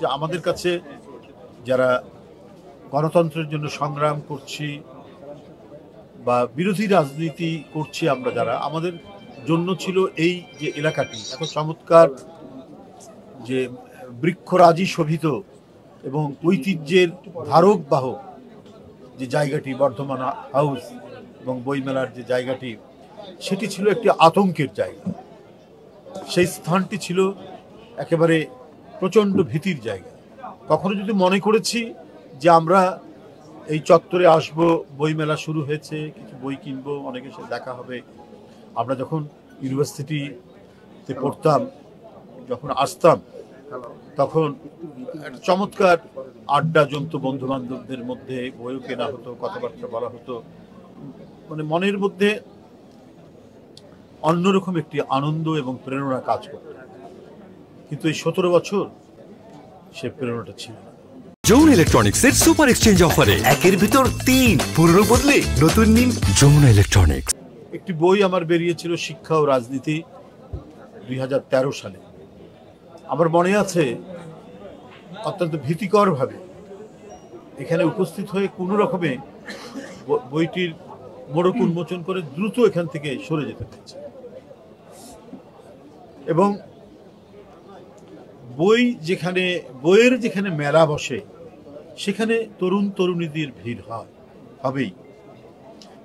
যে আমাদের কাছে যারা গণতন্ত্রের জন্য সংগ্রাম করছি বা বিরোধী রাজনীতি করছি আমরা, যারা আমাদের জন্য ছিল এই যে এলাকাটি এত চমৎকার, যে বৃক্ষরাজি শোভিত এবং ঐতিহ্যের ধারক বাহক যে জায়গাটি বর্ধমান হাউস এবং বইমেলার যে জায়গাটি, সেটি ছিল একটি আতঙ্কের জায়গা। সেই স্থানটি ছিল একেবারে প্রচণ্ড ভীতির জায়গা। কখনো যদি মনে করেছি যে আমরা এই চত্বরে আসব, বইমেলা শুরু হয়েছে, কিছু বই কিনবো, অনেকের সাথে দেখা হবে। আমরা যখন ইউনিভার্সিটিতে পড়তাম, যখন আসতাম, তখন একটা চমৎকার আড্ডা জমতো বন্ধু বান্ধবদের মধ্যে, বইও কেনা হতো, কথাবার্তা বলা হতো, মানে মনের মধ্যে অন্যরকম একটি আনন্দ এবং প্রেরণা কাজ করত। কিন্তু এই 17 বছর সে প্রেরণাটা ছিল না। যমুনা ইলেকট্রনিক্স এর সুপার এক্সচেঞ্জ অফারে একের ভিতর 3 পুরনো বদলে নতুন নিন যমুনা ইলেকট্রনিক্স। একটি বই আমার বেরিয়েছিল, শিক্ষা ও রাজনীতি, 2013 সালে। আমার মনে আছে অত্যন্ত ভীতিকরভাবে এখানে উপস্থিত হয়ে কোনো রকমে বইটির মোড়ক উন্মোচন করে দ্রুত এখান থেকে সরে যেতে হয়েছে। এবং বইয়ের যেখানে মেলা বসে, সেখানে তরুণ তরুণীদের ভিড় হবেই,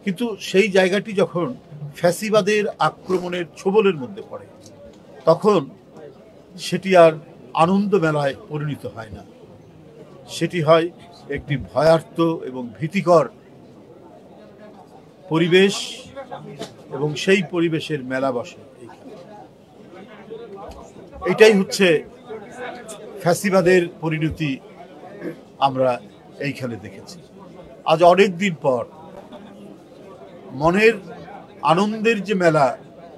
কিন্তু সেই জায়গাটি যখন ফ্যাসিবাদের আক্রমণের ছোবলের মধ্যে পড়ে, তখন সেটি আর আনন্দ মেলায় পরিণত হয় না, সেটি হয় একটি ভয়ার্ত এবং ভীতিকর পরিবেশ, এবং সেই পরিবেশের মেলা বসে এইখানে। এটাই হচ্ছে ফ্যাসিবাদের পরিণতি আমরা এইখানে দেখেছি। আজ অনেক দিন পর মনের আনন্দের যে মেলা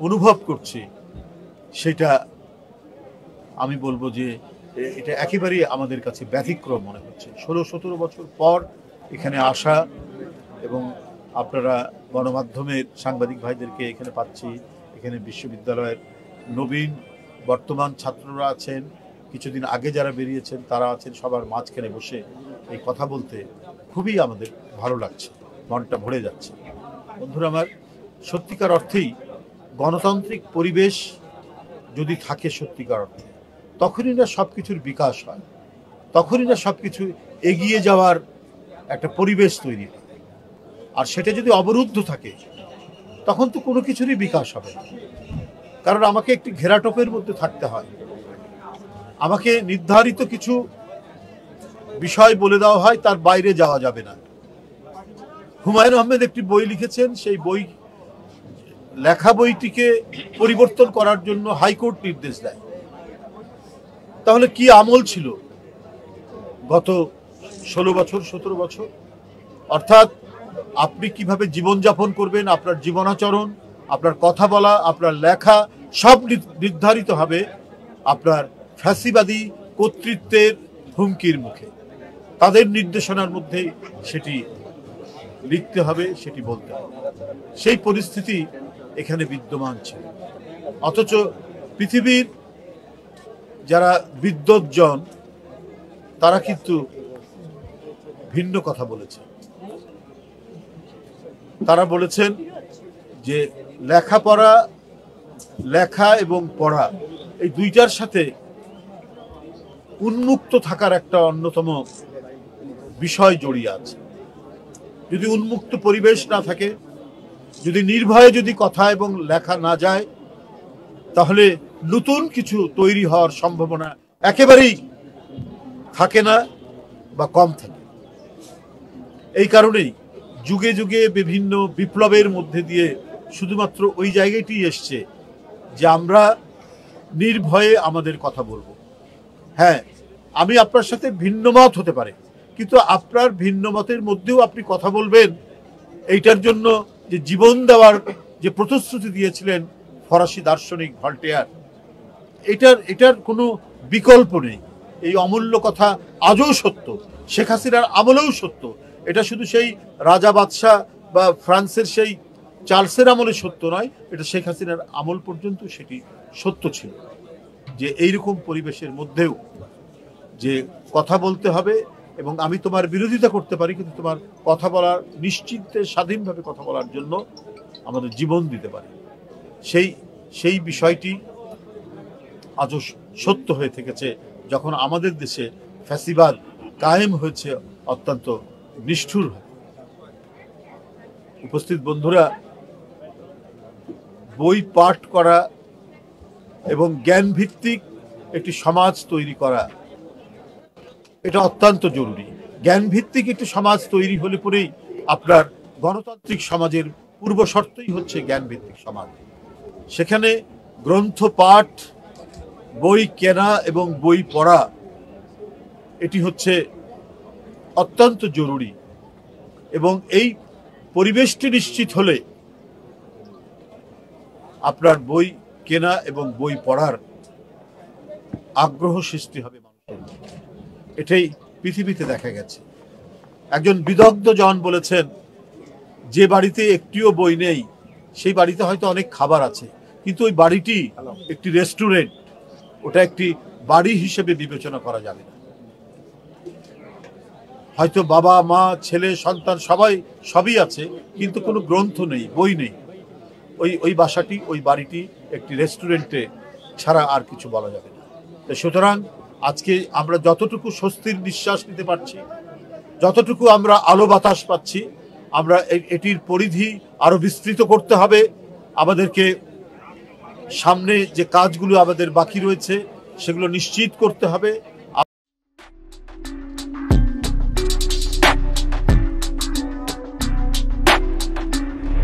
অনুভব করছি, সেটা আমি বলবো যে এটা একেবারেই আমাদের কাছে ব্যতিক্রম মনে হচ্ছে। 16-17 বছর পর এখানে আসা, এবং আপনারা গণমাধ্যমের সাংবাদিক ভাইদেরকে এখানে পাচ্ছি, এখানে বিশ্ববিদ্যালয়ের নবীন বর্তমান ছাত্ররা আছেন, কিছুদিন আগে যারা বেরিয়েছেন তারা আছেন, সবার মাঝখানে বসে এই কথা বলতে খুবই আমাদের ভালো লাগছে, মনটা ভরে যাচ্ছে। বন্ধুরা আমার, সত্যিকার অর্থেই গণতান্ত্রিক পরিবেশ যদি থাকে সত্যিকার অর্থে, তখনই না সব কিছুর বিকাশ হয়, তখনই না সব কিছু এগিয়ে যাওয়ার একটা পরিবেশ তৈরি হয়। আর সেটা যদি অবরুদ্ধ থাকে, তখন তো কোনো কিছুরই বিকাশ হবে না। কারণ আমাকে একটি ঘেরাটোপের মধ্যে থাকতে হয়, আমাকে নির্ধারিত কিছু বিষয় বলে দেওয়া হয়, তার বাইরে যাওয়া যাবে না। হুমায়ুন আহমেদ একটি বই লিখেছেন, সেই লেখা বইটিকে পরিবর্তন করার জন্য হাইকোর্ট নির্দেশ দেয়। তাহলে কি আমল ছিল গত 16 বছর 17 বছর? অর্থাৎ আপনি কিভাবে জীবনযাপন করবেন, আপনার জীবনাচরণ, আপনার কথা বলা, আপনার লেখা, সব নির্ধারিত হবে আপনার ফ্যাসিবাদী কর্তৃত্বের হুমকির মুখে। তাদের নির্দেশনার মধ্যেই সেটি লিখতে হবে, সেটি বলতে হবে। সেই পরিস্থিতি এখানে বিদ্যমান ছিল। অথচ পৃথিবীর যারা বিদ্বজ্জন, তারা কিন্তু ভিন্ন কথা বলেছে। তারা বলেছেন যে লেখা এবং পড়া, এই দুইটার সাথে উন্মুক্ত থাকার একটা অন্যতম বিষয় জড়িয়ে আছে। যদি উন্মুক্ত পরিবেশ না থাকে, যদি নির্ভয়ে যদি কথা এবং লেখা না যায়, তাহলে নতুন কিছু তৈরি হওয়ার সম্ভাবনা একেবারেই থাকে না বা কম থাকে। এই কারণেই যুগে যুগে বিভিন্ন বিপ্লবের মধ্যে দিয়ে শুধুমাত্র ওই জায়গাটি এসছে যে আমরা নির্ভয়ে আমাদের কথা বলবো। হ্যাঁ, আমি আপনার সাথে ভিন্ন মত হতে পারে, কিন্তু আপনার ভিন্ন মতের মধ্যেও আপনি কথা বলবেন, এইটার জন্য যে জীবন দেওয়ার যে প্রতিশ্রুতি দিয়েছিলেন ফরাসি দার্শনিক ভল্টেয়ার, এটার কোনো বিকল্প নেই। এই অমূল্য কথা আজও সত্য, শেখ হাসিনার আমলেও সত্য। এটা শুধু সেই রাজা বাদশাহ বা ফ্রান্সের সেই চার্লসের আমলে সত্য নয়, এটা শেখ হাসিনার আমল পর্যন্ত সেটি সত্য ছিল, যে এইরকম পরিবেশের মধ্যেও যে কথা বলতে হবে এবং আমি তোমার বিরোধিতা করতে পারি, কিন্তু তোমার কথা বলার নিশ্চিন্তে স্বাধীনভাবে কথা বলার জন্য আমাদের জীবন দিতে পারি। সেই বিষয়টি আজও সত্য হয়ে থেকেছে যখন আমাদের দেশে ফ্যাসিবাদ কায়েম হয়েছে অত্যন্ত নিষ্ঠুর। উপস্থিত বন্ধুরা, বই পাঠ করা এবং জ্ঞানভিত্তিক একটি সমাজ তৈরি করা এটা অত্যন্ত জরুরি। জ্ঞানভিত্তিক একটি সমাজ তৈরি হলে পরেই আপনার গণতান্ত্রিক সমাজের পূর্ব শর্তই হচ্ছে জ্ঞানভিত্তিক সমাজ। সেখানে গ্রন্থ পাঠ, বই কেনা এবং বই পড়া এটি হচ্ছে অত্যন্ত জরুরি এবং এই পরিবেশটি নিশ্চিত হলে আপনার বই কেনা এবং বই পড়ার আগ্রহ সৃষ্টি হবে মানুষের। এটাই পৃথিবীতে দেখা গেছে। একজন বিদগ্ধ জন বলেছেন, যে বাড়িতে একটিও বই নেই সেই বাড়িতে হয়তো অনেক খাবার আছে, কিন্তু ওই বাড়িটি একটি রেস্টুরেন্ট, ওটা একটি বাড়ি হিসেবে বিবেচনা করা যাবে না। হয়তো বাবা মা ছেলে সন্তান সবই আছে, কিন্তু কোনো গ্রন্থ নেই, বই নেই, ওই বাসাটি ওই বাড়িটি একটি রেস্টুরেন্টে ছাড়া আর কিছু বলা যাবে না। সুতরাং আজকে আমরা যতটুকু স্বস্তির নিঃশ্বাস নিতে পারছি, যতটুকু আমরা আলো বাতাস পাচ্ছি, আমরা এটির পরিধি আরো বিস্তৃত করতে হবে। আমাদেরকে সামনে যে কাজগুলো আমাদের বাকি রয়েছে সেগুলো নিশ্চিত করতে হবে।